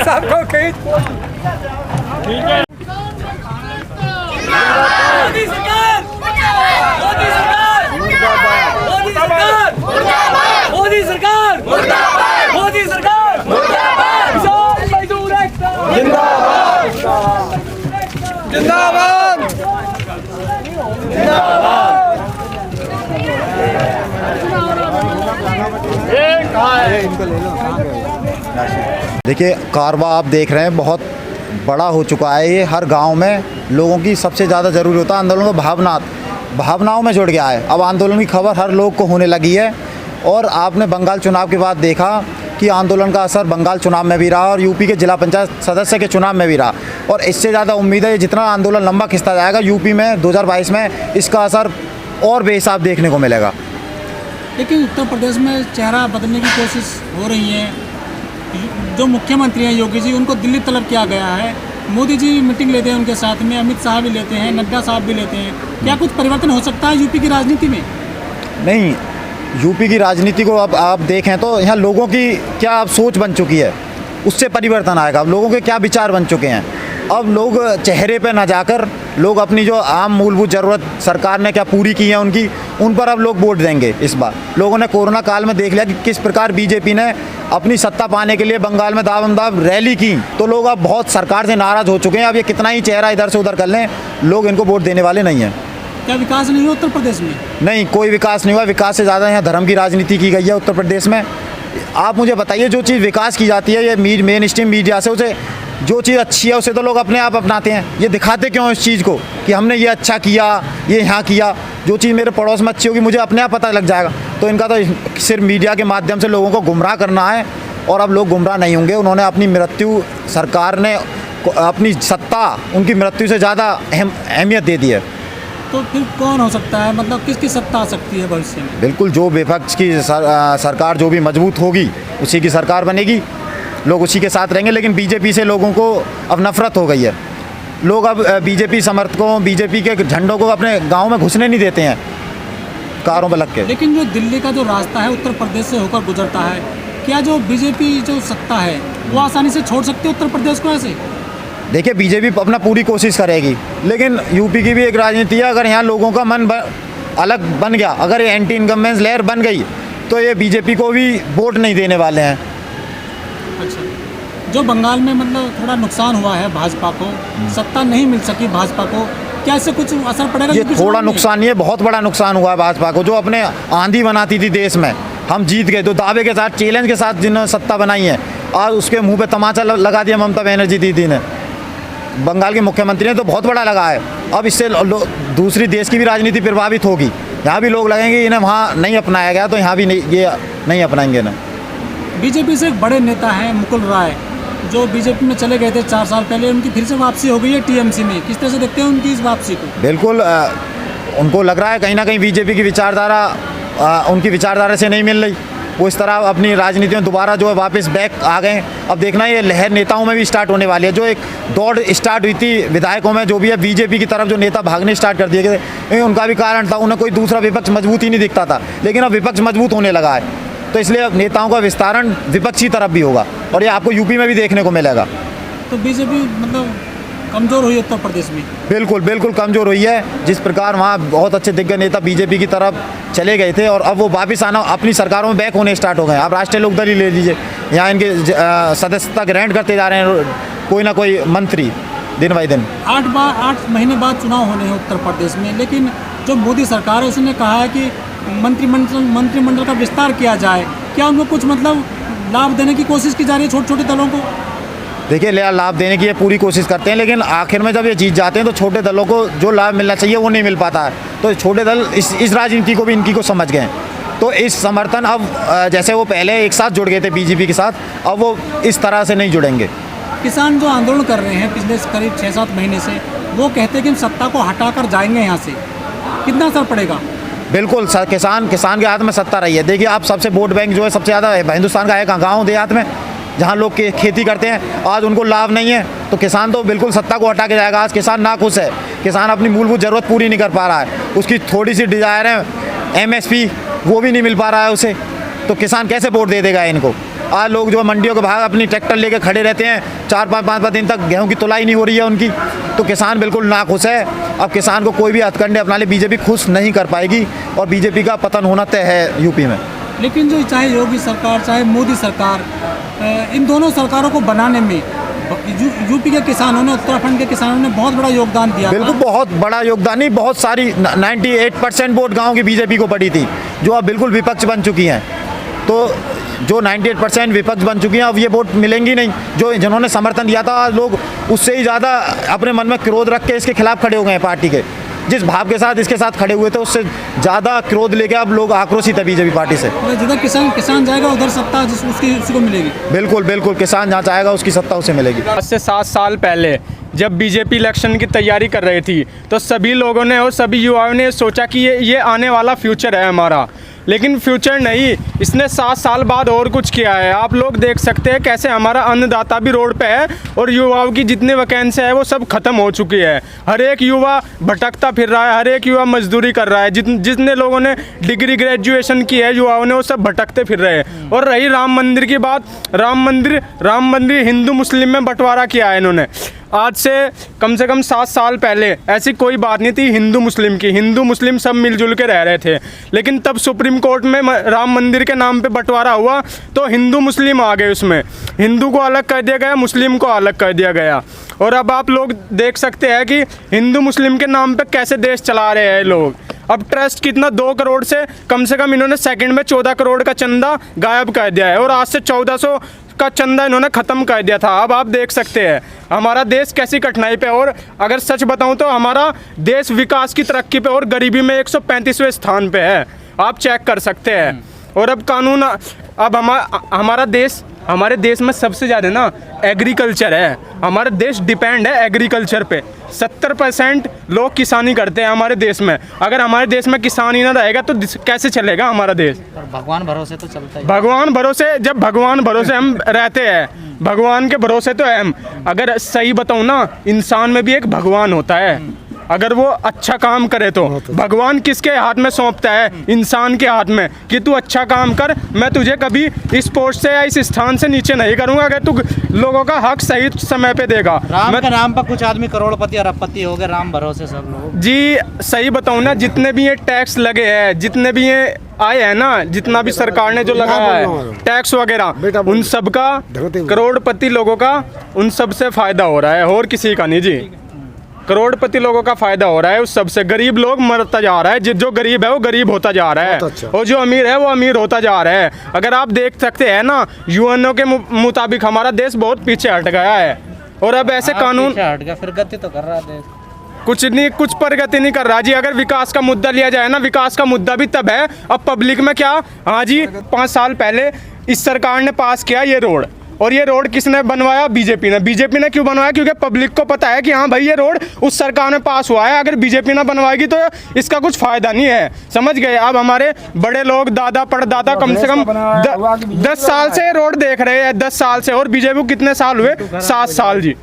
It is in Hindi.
सबको खींच ठीक है। मोदी सरकार मोदी सरकार मोदी सरकार मोदी सरकार मोदी सरकार किसान मजदूर एकता जिंदाबाद जिंदाबाद देखिए कारवा आप देख रहे हैं बहुत बड़ा हो चुका है। ये हर गांव में लोगों की सबसे ज़्यादा ज़रूरी होता है आंदोलन को भावनाओं में जुड़ गया है। अब आंदोलन की खबर हर लोग को होने लगी है और आपने बंगाल चुनाव के बाद देखा कि आंदोलन का असर बंगाल चुनाव में भी रहा और यूपी के जिला पंचायत सदस्य के चुनाव में भी रहा। और इससे ज़्यादा उम्मीद है जितना आंदोलन लंबा खिंचता जाएगा यूपी में 2022 में इसका असर और बेहिसाब देखने को मिलेगा। लेकिन उत्तर प्रदेश में चेहरा बदलने की कोशिश हो रही है। जो मुख्यमंत्री हैं योगी जी, उनको दिल्ली तलब किया गया है। मोदी जी मीटिंग लेते हैं उनके साथ में, अमित शाह भी लेते हैं, नड्डा साहब भी लेते हैं। क्या कुछ परिवर्तन हो सकता है यूपी की राजनीति में? नहीं, यूपी की राजनीति को अब आप देखें तो यहाँ लोगों की क्या अब सोच बन चुकी है, उससे परिवर्तन आएगा। अब लोगों के क्या विचार बन चुके हैं। अब लोग चेहरे पे ना जाकर लोग अपनी जो आम मूलभूत ज़रूरत सरकार ने क्या पूरी की है उन पर अब लोग वोट देंगे। इस बार लोगों ने कोरोना काल में देख लिया कि किस प्रकार बीजेपी ने अपनी सत्ता पाने के लिए बंगाल में दावमदाव रैली की, तो लोग अब बहुत सरकार से नाराज़ हो चुके हैं। अब ये कितना ही चेहरा इधर से उधर कर लें, लोग इनको वोट देने वाले नहीं हैं। क्या विकास नहीं हुआ उत्तर प्रदेश में? नहीं, कोई विकास नहीं हुआ। विकास से ज़्यादा यहाँ धर्म की राजनीति की गई है उत्तर प्रदेश में। आप मुझे बताइए, जो चीज़ विकास की जाती है ये मेन स्ट्रीम मीडिया से, उसे जो चीज़ अच्छी है उसे तो लोग अपने आप अपनाते हैं। ये दिखाते क्यों इस चीज़ को कि हमने ये अच्छा किया, ये यहाँ किया। जो चीज़ मेरे पड़ोस में अच्छी होगी मुझे अपने आप पता लग जाएगा। तो इनका तो सिर्फ मीडिया के माध्यम से लोगों को गुमराह करना है और अब लोग गुमराह नहीं होंगे। उन्होंने अपनी मृत्यु, सरकार ने अपनी सत्ता उनकी मृत्यु से ज़्यादा अहमियत दे दी है। तो फिर कौन हो सकता है, मतलब किसकी सत्ता आ सकती है भविष्य में? बिल्कुल, जो विपक्ष की सरकार जो भी मजबूत होगी उसी की सरकार बनेगी, लोग उसी के साथ रहेंगे। लेकिन बीजेपी से लोगों को अब नफरत हो गई है। लोग अब बीजेपी समर्थकों, बीजेपी के झंडों को अपने गांव में घुसने नहीं देते हैं कारों पर लग के। लेकिन जो दिल्ली का जो रास्ता है उत्तर प्रदेश से होकर गुजरता है, क्या जो बीजेपी जो सत्ता है वो आसानी से छोड़ सकती है उत्तर प्रदेश को ऐसे? देखिए, बीजेपी अपना पूरी कोशिश करेगी, लेकिन यूपी की भी एक राजनीति है। अगर यहाँ लोगों का मन अलग बन गया, अगर ये एंटी इनकम्बेंस लहर बन गई तो ये बीजेपी को भी वोट नहीं देने वाले हैं। अच्छा, जो बंगाल में मतलब थोड़ा नुकसान हुआ है भाजपा को, सत्ता नहीं मिल सकी भाजपा को, क्या इससे कुछ असर पड़ेगा? ये थोड़ा नुकसान नहीं है, बहुत बड़ा नुकसान हुआ है भाजपा को। जो अपने आंधी बनाती थी देश में, हम जीत गए, तो दावे के साथ, चैलेंज के साथ जिन्होंने सत्ता बनाई है, आज उसके मुंह पे तमाचा लगा दिया ममता बनर्जी दीदी ने, बंगाल के मुख्यमंत्री ने। तो बहुत बड़ा लगा है। अब इससे दूसरी देश की भी राजनीति प्रभावित होगी। यहाँ भी लोग लगेंगे इन्हें वहाँ नहीं अपनाया गया तो यहाँ भी नहीं, ये नहीं अपनाएंगे ना। बीजेपी से एक बड़े नेता हैं मुकुल राय, जो बीजेपी में चले गए थे 4 साल पहले, उनकी फिर से वापसी हो गई है टीएमसी में। किस तरह से देखते हैं उनकी इस वापसी को? बिल्कुल, उनको लग रहा है कहीं ना कहीं बीजेपी की विचारधारा उनकी विचारधारा से नहीं मिल रही। वो इस तरह अपनी राजनीति में दोबारा जो है वापस बैक आ गए। अब देखना ये लहर नेताओं में भी स्टार्ट होने वाली है। जो एक दौड़ स्टार्ट हुई थी विधायकों में, जो भी है बीजेपी की तरफ जो नेता भागने स्टार्ट कर दिए गए, उनका भी कारण था, उन्हें कोई दूसरा विपक्ष मजबूत ही नहीं दिखता था। लेकिन अब विपक्ष मजबूत होने लगा है, तो इसलिए अब नेताओं का विस्तारण विपक्षी तरफ भी होगा और ये आपको यूपी में भी देखने को मिलेगा। तो बीजेपी मतलब कमज़ोर हुई उत्तर प्रदेश में? बिल्कुल बिल्कुल कमज़ोर हुई है। जिस प्रकार वहाँ बहुत अच्छे दिग्गज नेता बीजेपी की तरफ चले गए थे और अब वो वापस आना अपनी सरकारों में बैक होने स्टार्ट हो गए। आप राष्ट्रीय लोकदल ही ले लीजिए, यहाँ इनके सदस्यता ग्रहण करते जा रहे हैं कोई ना कोई मंत्री दिन बाई दिन। 8 महीने बाद चुनाव होने हैं उत्तर प्रदेश में, लेकिन जो मोदी सरकार है उसने कहा है कि मंत्रिमंडल का विस्तार किया जाए। क्या उनको कुछ मतलब लाभ देने की कोशिश की जा रही है छोटे छोटे दलों को? देखिए, लाभ देने की ये पूरी कोशिश करते हैं, लेकिन आखिर में जब ये जीत जाते हैं तो छोटे दलों को जो लाभ मिलना चाहिए वो नहीं मिल पाता है। तो छोटे दल इस राजनीति को भी इनकी को समझ गए हैं। तो इस समर्थन अब जैसे वो पहले एक साथ जुड़ गए थे बीजेपी के साथ, अब वो इस तरह से नहीं जुड़ेंगे। किसान जो आंदोलन कर रहे हैं पिछले करीब 6-7 महीने से, वो कहते हैं कि हम सत्ता को हटाकर जाएंगे यहाँ से, कितना असर पड़ेगा? बिल्कुल, किसान के हाथ में सत्ता रही है। देखिए, आप सबसे वोट बैंक जो है सबसे ज़्यादा हिंदुस्तान का है कहाँ? गाँव देहात में, जहाँ लोग खेती करते हैं। आज उनको लाभ नहीं है तो किसान तो बिल्कुल सत्ता को हटा के जाएगा। आज किसान नाखुश है, किसान अपनी मूलभूत ज़रूरत पूरी नहीं कर पा रहा है। उसकी थोड़ी सी डिज़ायर है MSP, वो भी नहीं मिल पा रहा है उसे। तो किसान कैसे वोट दे देगा इनको। आज लोग जो मंडियों के बाहर अपनी ट्रैक्टर लेके खड़े रहते हैं, 4-5 दिन तक गेहूं की तुलाई नहीं हो रही है उनकी, तो किसान बिल्कुल नाखुश है। अब किसान को कोई भी हथकंडे अपना ले बीजेपी खुश नहीं कर पाएगी और बीजेपी का पतन होना तय है यूपी में। लेकिन जो चाहे योगी सरकार चाहे मोदी सरकार, इन दोनों सरकारों को बनाने में यूपी के किसानों ने, उत्तराखंड के किसानों ने बहुत बड़ा योगदान दिया। बिल्कुल बहुत बड़ा योगदान नहीं, बहुत सारी 98% वोट गांव की बीजेपी को पड़ी थी, जो अब बिल्कुल विपक्ष बन चुकी हैं। तो जो 98% विपक्ष बन चुकी हैं अब ये वोट मिलेंगी नहीं। जो जिन्होंने समर्थन दिया था लोग उससे ही ज़्यादा अपने मन में क्रोध रख के इसके खिलाफ खड़े हो गए हैं। पार्टी के जिस भाव के साथ इसके साथ खड़े हुए थे उससे ज़्यादा क्रोध लेके अब लोग आक्रोशित है बीजेपी पार्टी से। जिधर किसान जाएगा उधर सत्ता उसी को मिलेगी। बिल्कुल बिल्कुल, किसान जहाँ चाहेगा उसकी सत्ता उसे मिलेगी। 5 से 7 साल पहले जब बीजेपी इलेक्शन की तैयारी कर रही थी तो सभी लोगों ने और सभी युवाओं ने सोचा कि ये आने वाला फ्यूचर है हमारा, लेकिन फ्यूचर नहीं, इसने 7 साल बाद और कुछ किया है। आप लोग देख सकते हैं कैसे हमारा अन्नदाता भी रोड पे है और युवाओं की जितने वैकेंसी है वो सब खत्म हो चुकी है। हर एक युवा भटकता फिर रहा है, हर एक युवा मजदूरी कर रहा है। जितने लोगों ने डिग्री ग्रेजुएशन की है युवाओं ने वो सब भटकते फिर रहे हैं। और रही राम मंदिर की बात, राम मंदिर हिंदू मुस्लिम में बंटवारा किया है इन्होंने। आज से कम 7 साल पहले ऐसी कोई बात नहीं थी हिंदू मुस्लिम की, हिंदू मुस्लिम सब मिलजुल के रह रहे थे। लेकिन तब सुप्रीम कोर्ट में राम मंदिर के नाम पे बंटवारा हुआ तो हिंदू मुस्लिम आ गए, उसमें हिंदू को अलग कर दिया गया, मुस्लिम को अलग कर दिया गया। और अब आप लोग देख सकते हैं कि हिंदू मुस्लिम के नाम पे कैसे देश चला रहे हैं लोग। अब ट्रस्ट कितना 2 करोड़ से कम इन्होंने सेकंड में 14 करोड़ का चंदा गायब कर दिया है और आज से 1400 का चंदा इन्होंने ख़त्म कर दिया था। अब आप देख सकते हैं हमारा देश कैसी कठिनाई पे, और अगर सच बताऊं तो हमारा देश विकास की तरक्की पे और गरीबी में 135वें स्थान पे है, आप चेक कर सकते हैं। और अब कानून, अब हमारे देश में सबसे ज़्यादा ना एग्रीकल्चर है, हमारा देश डिपेंड है एग्रीकल्चर पे। 70% लोग किसानी करते हैं हमारे देश में। अगर हमारे देश में किसान ही ना रहेगा तो कैसे चलेगा हमारा देश। भगवान भरोसे तो चलता है। भगवान भरोसे, जब भगवान भरोसे हम रहते हैं, भगवान के भरोसे तो हम, अगर सही बताऊँ ना, इंसान में भी एक भगवान होता है। अगर वो अच्छा काम करे तो भगवान किसके हाथ में सौंपता है? इंसान के हाथ में, कि तू अच्छा काम कर, मैं तुझे कभी इस पोस्ट से या इस स्थान से नीचे नहीं करूंगा अगर तू लोगों का हक सही समय पे देगा। राम के नाम पर कुछ आदमी करोड़पति अरबपति हो गए, राम भरोसे सब लोग। जी सही बताऊं ना, जितने भी ये टैक्स लगे हैं, जितने भी ये आए हैं ना, जितना भी सरकार ने जो लगाया है टैक्स वगैरह, उन सब का करोड़पति लोगों का उन सब से फायदा हो रहा है और किसी का नहीं जी। करोड़पति लोगों का फायदा हो रहा है उस सबसे। गरीब लोग मरता जा रहा है, जो गरीब है वो गरीब होता जा रहा है, और जो अमीर है वो अमीर होता जा रहा है। अगर आप देख सकते हैं ना, यूएनओ के मुताबिक हमारा देश बहुत पीछे हट गया है। और अब ऐसे कानून हट गया, फिर गति तो कर रहा है देश, कुछ प्रगति नहीं कर रहा जी। अगर विकास का मुद्दा लिया जाए ना, विकास का मुद्दा भी तब है, अब पब्लिक में क्या, हाँ जी 5 साल पहले इस सरकार ने पास किया ये रोड, और ये रोड किसने बनवाया? बीजेपी ने। बीजेपी ने क्यों बनवाया? क्योंकि पब्लिक को पता है कि हाँ भाई ये रोड उस सरकार में पास हुआ है, अगर बीजेपी ना बनवाएगी तो इसका कुछ फायदा नहीं है। समझ गए? अब हमारे बड़े लोग, दादा परदादा कम से कम 10 साल से रोड देख रहे हैं, 10 साल से, और बीजेपी को कितने साल हुए? 7 साल जी।